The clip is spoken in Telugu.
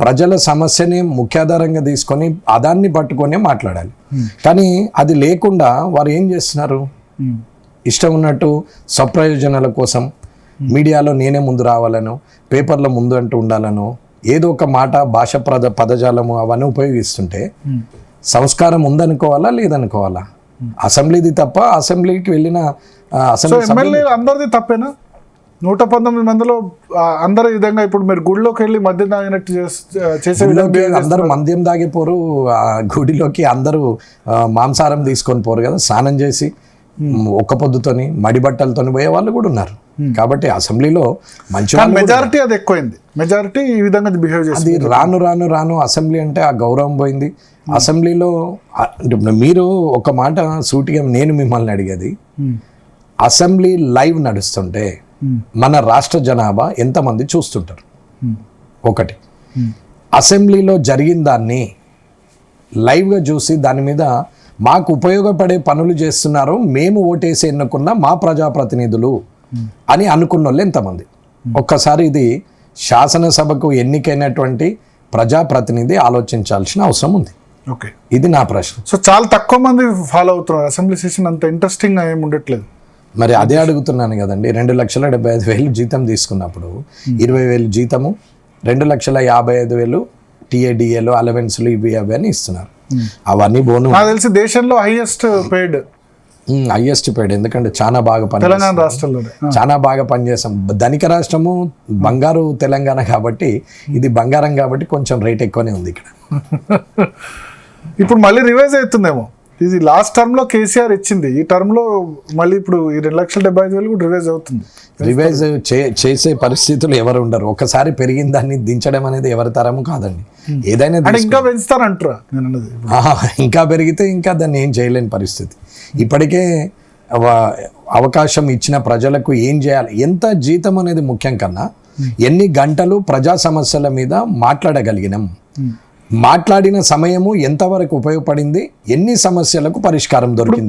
ప్రజల సమస్యని ముఖ్యాధారంగా తీసుకొని అదాన్ని పట్టుకొని మాట్లాడాలి. కానీ అది లేకుండా వారు ఏం చేస్తున్నారు, ఇష్టం ఉన్నట్టు స్వప్రయోజనాల కోసం మీడియాలో నేనే ముందు రావాలను, పేపర్లో ముందు అంటూ ఉండాలను, ఏదో ఒక మాట భాష పదజాలము అవన్నీ ఉపయోగిస్తుంటే సంస్కారం ఉందనుకోవాలా లేదనుకోవాలా? అసెంబ్లీది తప్ప, అసెంబ్లీకి వెళ్ళిన ఎమ్మెల్యే అందరిది తప్పేనా? 119 మందిలో అందరు ఈ విధంగా ఇప్పుడు మీరు గుడిలోకి వెళ్ళి మద్యం తాగినట్టు చేసే అందరూ మద్యం తాగిపోరు, గుడిలోకి అందరూ మాంసాహారం తీసుకొని పోరు కదా, స్నానం చేసి ఒక్క పొద్దుతోని మడి బట్టలతోని పోయే వాళ్ళు కూడా ఉన్నారు. కాబట్టి అసెంబ్లీలో మంచి మెజారిటీ అది ఎక్కువైంది, మెజారిటీ ఈ విధంగా బిహేవ్ చేసి రాను అసెంబ్లీ అంటే ఆ గౌరవం పోయింది. అసెంబ్లీలో మీరు ఒక మాట సూటిగా నేను మిమ్మల్ని అడిగేది, అసెంబ్లీ లైవ్ నడుస్తుంటే మన రాష్ట్ర జనాభా ఎంతమంది చూస్తుంటారు? ఒకటి, అసెంబ్లీలో జరిగిన దాన్ని లైవ్గా చూసి దాని మీద మాకు ఉపయోగపడే పనులు చేస్తున్నారు, మేము ఓటేసి ఎన్నుకున్న మా ప్రజాప్రతినిధులు అని అనుకున్న వాళ్ళు ఎంతమంది? ఒక్కసారి ఇది శాసనసభకు ఎన్నికైనటువంటి ప్రజాప్రతినిధి ఆలోచించాల్సిన అవసరం ఉంది. ఓకే, ఇది నా ప్రశ్న. సో చాలా తక్కువ మంది ఫాలో అవుతున్నారు, అసెంబ్లీ సెషన్ అంత ఇంట్రెస్టింగ్గా ఏమి ఉండట్లేదు. మరి అదే అడుగుతున్నాను కదండి, 2,75,000 జీతం తీసుకున్నప్పుడు 20,000 జీతము, 2,55,000 టీఏడిఏలు అలవెన్స్లు ఇవి అవి అని ఇస్తున్నారు. అవన్నీ బోను నాకు తెలిసి దేశంలో హైయెస్ట్ పెయిడ్, ఎందుకంటే చాలా బాగా తెలంగాణ రాష్ట్రంలో చాలా బాగా పనిచేస్తాం. ధనిక రాష్ట్రము, బంగారు తెలంగాణ కాబట్టి ఇది బంగారం కాబట్టి కొంచెం రేట్ ఎక్కువనే ఉంది ఇక్కడ. ఇప్పుడు మళ్ళీ రివైజ్ అవుతుందేమో, ఇది లాస్ట్ టర్మ్ లో కేసీఆర్ ఇచ్చింది, ఈ టర్మ్ లో మళ్ళీ ఇప్పుడు ఈ 2,75,000 కూడా రివైజ్ అవుతుంది. రివైజ్ చేసే పరిస్థితులు ఎవరు ఉండరు. ఒకసారి పెరిగిన దాన్ని దించడం అనేది ఎవరి తరము కాదండి. ఏదైనా ఇంకా పెంచుతారంటారా? ఇంకా పెరిగితే ఇంకా దాన్ని ఏం చేయలేని పరిస్థితి. ఇప్పటికే అవకాశం ఇచ్చిన ప్రజలకు ఏం చేయాలి, ఎంత జీతం అనేది ముఖ్యం కన్నా ఎన్ని గంటలు ప్రజా సమస్యల మీద మాట్లాడగలిగినాం, మాట్లాడిన సమయము ఎంతవరకు ఉపయోగపడింది, ఎన్ని సమస్యలకు పరిష్కారం దొరికిందని